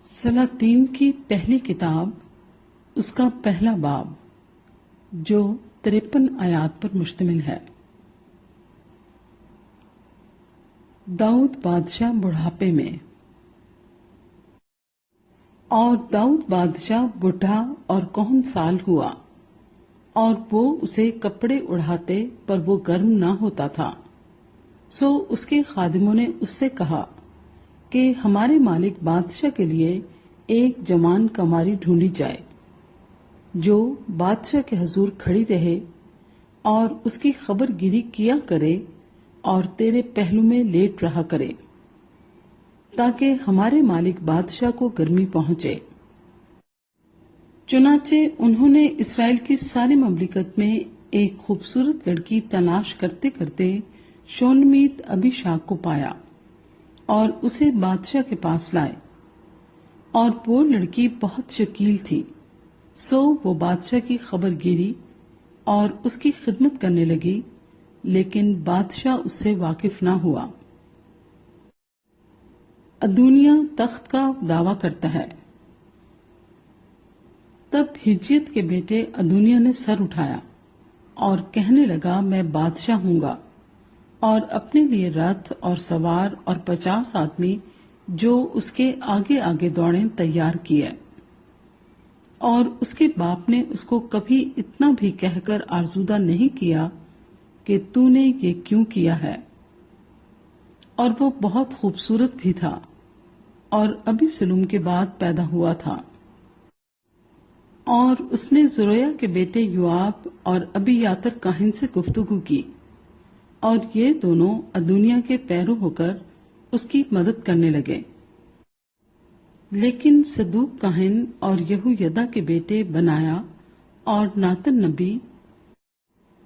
سلاطین کی پہلی کتاب، اس کا پہلا باب، جو 53 آیات پر مشتمل ہے۔ داؤد بادشاہ بڑھاپے میں۔ اور داؤد بادشاہ بوڑھا اور کہن سال ہوا، اور وہ اسے کپڑے اڑاتے پر وہ گرم نہ ہوتا تھا۔ سو اس کے خادموں نے اس سے کہا کہ ہمارے مالک بادشاہ کے لیے ایک جوان کماری ڈھونڈی جائے، جو بادشاہ کے حضور کھڑی رہے اور اس کی خبر گیری کیا کرے اور تیرے پہلو میں لیٹ رہا کرے، تاکہ ہمارے مالک بادشاہ کو گرمی پہنچے۔ چنانچہ انہوں نے اسرائیل کی ساری مملکت میں ایک خوبصورت لڑکی تلاش کرتے کرتے شونمیت ابیشاگ کو پایا اور اسے بادشاہ کے پاس لائے، اور وہ لڑکی بہت شکیل تھی۔ سو وہ بادشاہ کی خبر گیری اور اس کی خدمت کرنے لگی، لیکن بادشاہ اس سے واقف نہ ہوا۔ ادونیہ تخت کا دعویٰ کرتا ہے۔ تب ہجیت کے بیٹے ادونیہ نے سر اٹھایا اور کہنے لگا، میں بادشاہ ہوں گا، اور اپنے لیے رتھ اور سوار اور 50 آدمی جو اس کے آگے آگے دوڑیں تیار کیے۔ اور اس کے باپ نے اس کو کبھی اتنا بھی کہہ کر آرزودہ نہیں کیا کہ تو نے یہ کیوں کیا ہے۔ اور وہ بہت خوبصورت بھی تھا، اور ابھی سلم کے بعد پیدا ہوا تھا۔ اور اس نے زرویا کے بیٹے یوآب اور ابی یاتر کاہن سے گفتگو کی، اور یہ دونوں ادونیہ کے پیرو ہو کر اس کی مدد کرنے لگے۔ لیکن صدوق کاہن اور یہویدا کے بیٹے بنایا اور ناتن نبی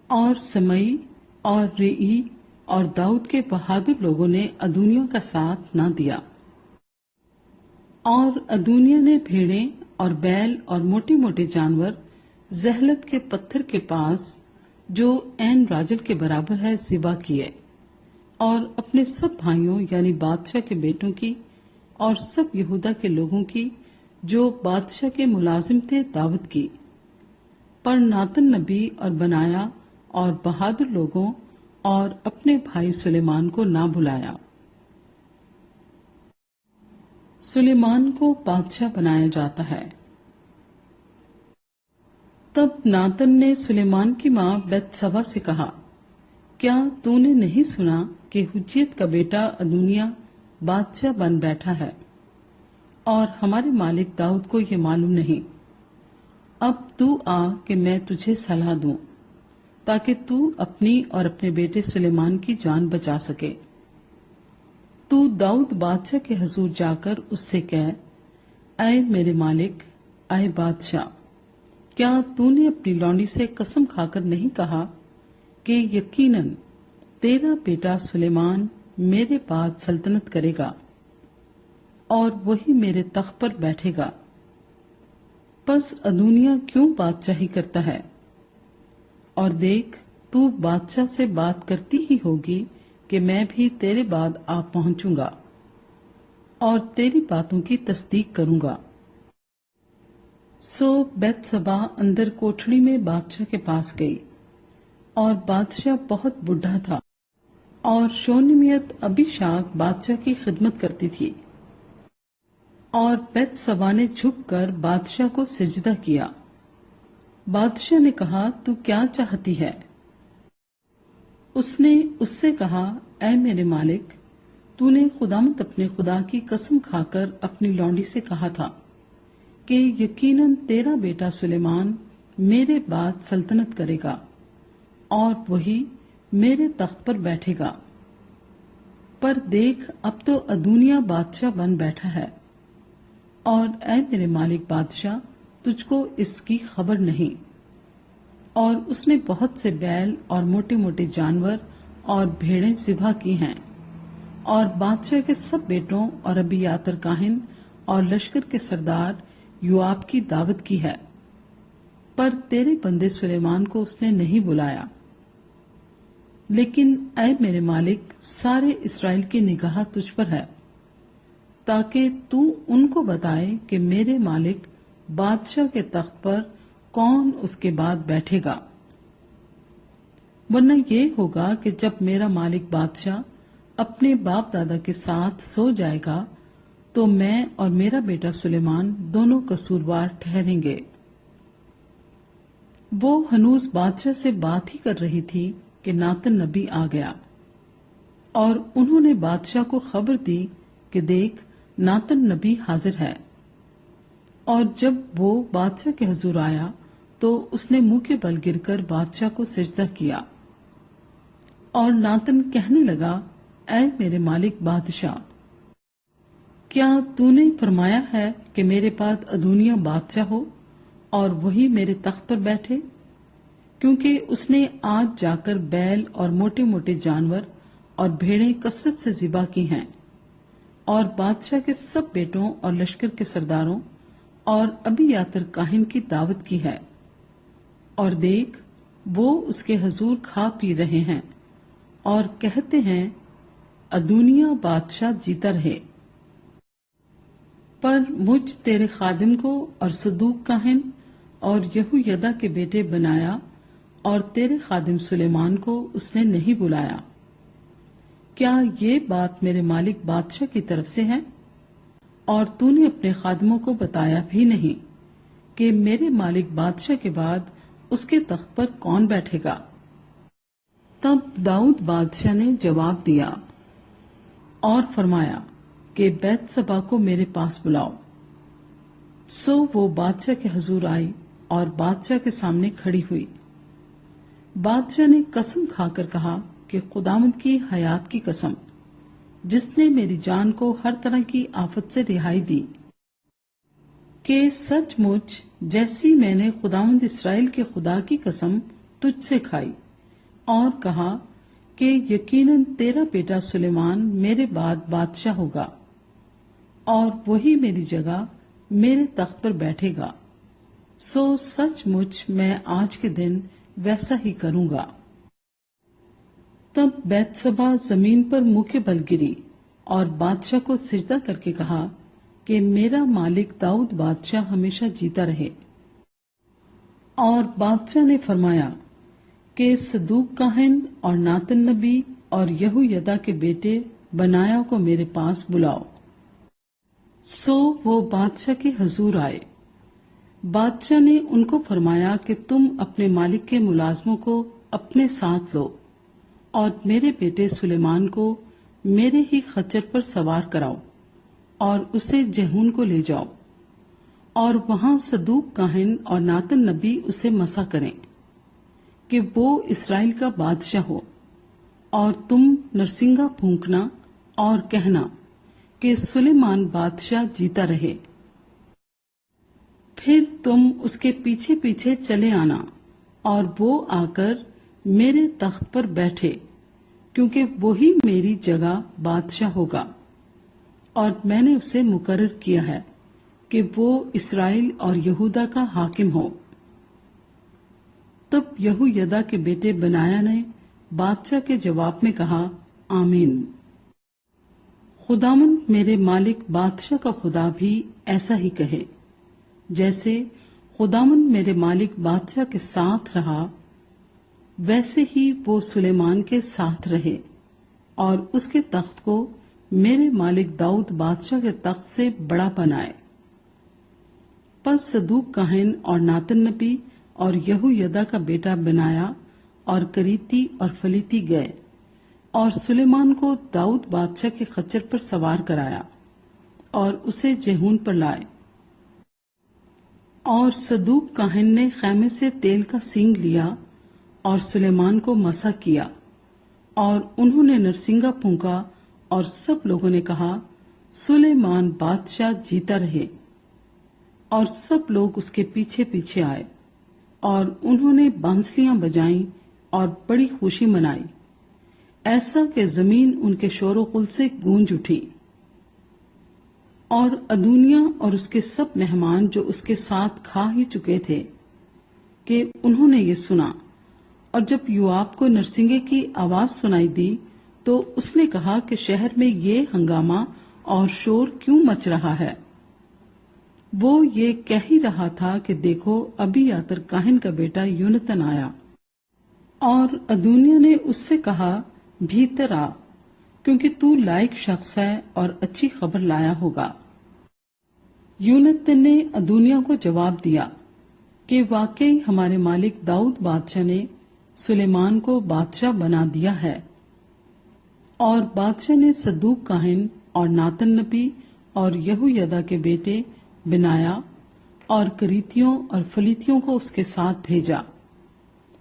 اور سمئی اور ریئی اور داؤد کے بہادر لوگوں نے ادونیہ کا ساتھ نہ دیا۔ اور ادونیہ نے بھیڑیں اور بیل اور موٹے موٹے جانور زہلت کے پتھر کے پاس، جو عین راجل کے برابر ہے، ذبح کیے، اور اپنے سب بھائیوں یعنی بادشاہ کے بیٹوں کی اور سب یہودا کے لوگوں کی جو بادشاہ کے ملازم تھے دعوت کی، پر ناتن نبی اور بنایا اور بہادر لوگوں اور اپنے بھائی سلیمان کو نہ بلایا۔ سلیمان کو بادشاہ بنایا جاتا ہے۔ تب ناتن نے سلیمان کی ماں بیت سبا سے کہا، کیا تو نے نہیں سنا کہ ہجیت کا بیٹا ادونیہ بادشاہ بن بیٹھا ہے، اور ہمارے مالک داؤد کو یہ معلوم نہیں؟ اب تو آ کہ میں تجھے صلاح دوں، تاکہ تو اپنی اور اپنے بیٹے سلیمان کی جان بچا سکے۔ تو داؤد بادشاہ کے حضور جا کر اس سے کہہ، اے میرے مالک، اے بادشاہ، کیا تو نے اپنی لونڈی سے قسم کھا کر نہیں کہا کہ یقیناً تیرا بیٹا سلیمان میرے بعد سلطنت کرے گا، اور وہی میرے تخت پر بیٹھے گا؟ پس ادونیہ کیوں بادشاہی کرتا ہے؟ اور دیکھ، تو بادشاہ سے بات کرتی ہی ہوگی کہ میں بھی تیرے بعد آ پہنچوں گا اور تیری باتوں کی تصدیق کروں گا۔ سو بیت سبا اندر کوٹھڑی میں بادشاہ کے پاس گئی، اور بادشاہ بہت بوڑھا تھا، اور شونمیت ابیشاگ بادشاہ کی خدمت کرتی تھی۔ اور بیت سبا نے جھک کر بادشاہ کو سجدہ کیا۔ بادشاہ نے کہا، تو کیا چاہتی ہے؟ اس نے اس سے کہا، اے میرے مالک، تو نے خداوند اپنے خدا کی قسم کھا کر اپنی لونڈی سے کہا تھا کہ یقیناً تیرا بیٹا سلیمان میرے بعد سلطنت کرے گا، اور وہی میرے تخت پر بیٹھے گا۔ پر دیکھ، اب تو ادونیہ بادشاہ بن بیٹھا ہے، اور اے میرے مالک بادشاہ، تجھ کو اس کی خبر نہیں۔ اور اس نے بہت سے بیل اور موٹے موٹے جانور اور بھیڑیں ذبح کی ہیں، اور بادشاہ کے سب بیٹوں اور ابی یاتر کاہن اور لشکر کے سردار یوآب کی دعوت کی ہے، پر تیرے بندے سلیمان کو اس نے نہیں بلایا۔ لیکن اے میرے مالک، سارے اسرائیل کی نگاہ تجھ پر ہے، تاکہ تو ان کو بتائے کہ میرے مالک بادشاہ کے تخت پر کون اس کے بعد بیٹھے گا، ورنہ یہ ہوگا کہ جب میرا مالک بادشاہ اپنے باپ دادا کے ساتھ سو جائے گا تو میں اور میرا بیٹا سلیمان دونوں قصوروار ٹھہریں گے۔ وہ ہنوز بادشاہ سے بات ہی کر رہی تھی کہ ناتن نبی آ گیا، اور انہوں نے بادشاہ کو خبر دی کہ دیکھ ناتن نبی حاضر ہے۔ اور جب وہ بادشاہ کے حضور آیا تو اس نے منہ کے بل گر کر بادشاہ کو سجدہ کیا، اور ناتن کہنے لگا، اے میرے مالک بادشاہ، کیا تو نے فرمایا ہے کہ میرے بعد ادونیہ بادشاہ ہو اور وہی میرے تخت پر بیٹھے؟ کیونکہ اس نے آج جا کر بیل اور موٹے موٹے جانور اور بھیڑیں کثرت سے ذبح کی ہیں، اور بادشاہ کے سب بیٹوں اور لشکر کے سرداروں اور ابی یاتر کاہن کی دعوت کی ہے، اور دیکھ وہ اس کے حضور کھا پی رہے ہیں اور کہتے ہیں ادونیہ بادشاہ جیتا رہے۔ پر مجھ تیرے خادم کو اور صدوق کاہن اور یہویدا کے بیٹے بنایا اور تیرے خادم سلیمان کو اس نے نہیں بلایا۔ کیا یہ بات میرے مالک بادشاہ کی طرف سے ہے؟ اور تو نے اپنے خادموں کو بتایا بھی نہیں کہ میرے مالک بادشاہ کے بعد اس کے تخت پر کون بیٹھے گا؟ تب داؤد بادشاہ نے جواب دیا اور فرمایا کہ بیت سبا کو میرے پاس بلاؤ۔ سو وہ بادشاہ کے حضور آئی اور بادشاہ کے سامنے کھڑی ہوئی۔ بادشاہ نے قسم کھا کر کہا کہ خداوند کی حیات کی قسم، جس نے میری جان کو ہر طرح کی آفت سے رہائی دی، کہ سچ مچ جیسی میں نے خداوند اسرائیل کے خدا کی قسم تجھ سے کھائی، اور کہا کہ یقیناً تیرا بیٹا سلیمان میرے بعد بادشاہ ہوگا، اور وہی میری جگہ میرے تخت پر بیٹھے گا، سو سچ مچ میں آج کے دن ویسا ہی کروں گا۔ تب بیت سبا زمین پر منہ کے بل گری اور بادشاہ کو سجدہ کر کے کہا کہ میرا مالک داؤد بادشاہ ہمیشہ جیتا رہے۔ اور بادشاہ نے فرمایا کہ صدوق کاہن اور ناتن نبی اور یہویدا کے بیٹے بنایا کو میرے پاس بلاؤ۔ سو وہ بادشاہ کے حضور آئے۔ بادشاہ نے ان کو فرمایا کہ تم اپنے مالک کے ملازموں کو اپنے ساتھ لو اور میرے بیٹے سلیمان کو میرے ہی خچر پر سوار کراؤ اور اسے جہون کو لے جاؤ، اور وہاں صدوق کاہن اور ناتن نبی اسے مسا کریں کہ وہ اسرائیل کا بادشاہ ہو، اور تم نرسنگا پھونکنا اور کہنا کہ سلیمان بادشاہ جیتا رہے۔ پھر تم اس کے پیچھے پیچھے چلے آنا اور وہ آ کر میرے تخت پر بیٹھے، کیونکہ وہی میری جگہ بادشاہ ہوگا، اور میں نے اسے مقرر کیا ہے کہ وہ اسرائیل اور یہودا کا حاکم ہو۔ تب یہویدا کے بیٹے بنایا نے بادشاہ کے جواب میں کہا، آمین۔ خداوند میرے مالک بادشاہ کا خدا بھی ایسا ہی کہے، جیسے خداوند میرے مالک بادشاہ کے ساتھ رہا ویسے ہی وہ سلیمان کے ساتھ رہے، اور اس کے تخت کو میرے مالک داؤد بادشاہ کے تخت سے بڑا بنائے۔ پس صدوق کاہن اور ناتن نبی اور یہویدا کا بیٹا بنایا اور کریتی اور فلیتی گئے اور سلیمان کو داؤد بادشاہ کے خچر پر سوار کرایا اور اسے جہون پر لائے۔ اور صدوق کاہن نے خیمے سے تیل کا سینگ لیا اور سلیمان کو مسا کیا، اور انہوں نے نرسنگا پھونکا، اور سب لوگوں نے کہا، سلیمان بادشاہ جیتا رہے۔ اور سب لوگ اس کے پیچھے پیچھے آئے، اور انہوں نے بانسلیاں بجائیں اور بڑی خوشی منائی، ایسا کہ زمین ان کے شور و غل سے گونج اٹھی۔ اور ادونیہ اور اس کے سب مہمان جو اس کے ساتھ کھا ہی چکے تھے کہ انہوں نے یہ سنا، اور جب یوآب کو نرسنگے کی آواز سنائی دی تو اس نے کہا کہ شہر میں یہ ہنگامہ اور شور کیوں مچ رہا ہے؟ وہ یہ کہہ ہی رہا تھا کہ دیکھو ابھی آتر کاہن کا بیٹا یونتن آیا، اور ادونیا نے اس سے کہا بھیتر آ، کیونکہ تو لائق شخص ہے اور اچھی خبر لایا ہوگا۔ یونتن نے ادونیا کو جواب دیا کہ واقعی ہمارے مالک داؤد بادشاہ نے سلیمان کو بادشاہ بنا دیا ہے، اور بادشاہ نے صدوق کاہن اور ناتن نبی اور یہویدا کے بیٹے بنایا اور کریتیوں اور فلیتیوں کو اس کے ساتھ بھیجا،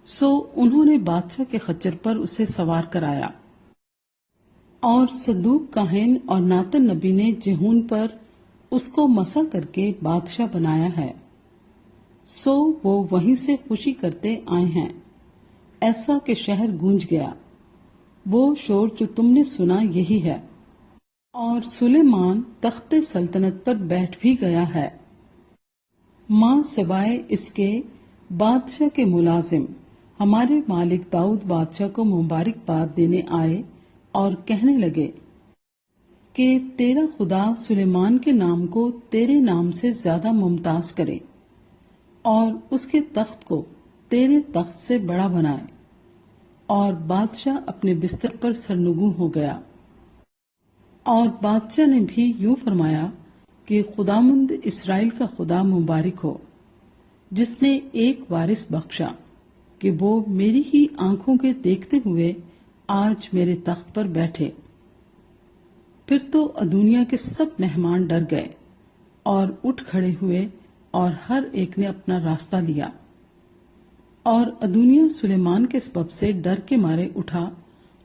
سو انہوں نے بادشاہ کے خچر پر اسے سوار کرایا، اور صدوق کاہن اور ناتن نبی نے جہون پر اس کو مسا کر کے بادشاہ بنایا ہے، سو وہ وہیں سے خوشی کرتے آئے ہیں، ایسا کہ شہر گونج گیا۔ وہ شور جو تم نے سنا یہی ہے، اور سلیمان تخت سلطنت پر بیٹھ بھی گیا ہے۔ ماں سوائے اس کے بادشاہ کے ملازم ہمارے مالک داؤد بادشاہ کو مبارکباد دینے آئے اور کہنے لگے کہ تیرا خدا سلیمان کے نام کو تیرے نام سے زیادہ ممتاز کرے اور اس کے تخت کو تیرے تخت سے بڑا بنائے۔ اور بادشاہ اپنے بستر پر سرنگوں ہو گیا، اور بادشاہ نے بھی یوں فرمایا کہ خداوند اسرائیل کا خدا مبارک ہو، جس نے ایک وارث بخشا کہ وہ میری ہی آنکھوں کے دیکھتے ہوئے آج میرے تخت پر بیٹھے۔ پھر تو ادونیا کے سب مہمان ڈر گئے اور اٹھ کھڑے ہوئے، اور ہر ایک نے اپنا راستہ لیا، اور ادونیا سلیمان کے سبب سے ڈر کے مارے اٹھا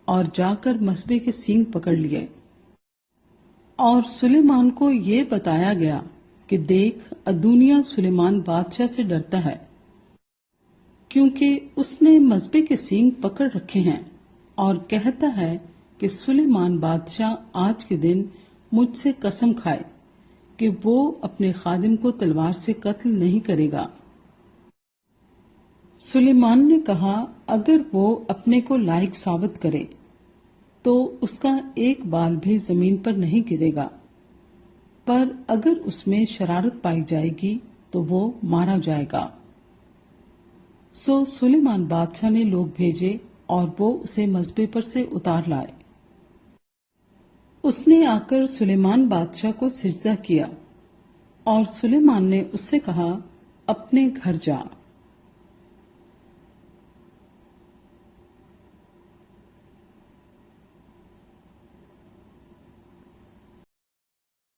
اور جا کر مسبے کے سینگ پکڑ لیے۔ اور سلیمان کو یہ بتایا گیا کہ دیکھ ادونیا سلیمان بادشاہ سے ڈرتا ہے، کیونکہ اس نے مسبے کے سینگ پکڑ رکھے ہیں، اور کہتا ہے کہ سلیمان بادشاہ آج کے دن مجھ سے قسم کھائے کہ وہ اپنے خادم کو تلوار سے قتل نہیں کرے گا۔ سلیمان نے کہا اگر وہ اپنے کو لائق ثابت کرے تو اس کا ایک بال بھی زمین پر نہیں گرے گا، پر اگر اس میں شرارت پائی جائے گی تو وہ مارا جائے گا۔ سو سلیمان بادشاہ نے لوگ بھیجے اور وہ اسے مذبے پر سے اتار لائے۔ اس نے آ کر سلیمان بادشاہ کو سجدہ کیا، اور سلیمان نے اس سے کہا اپنے گھر جا۔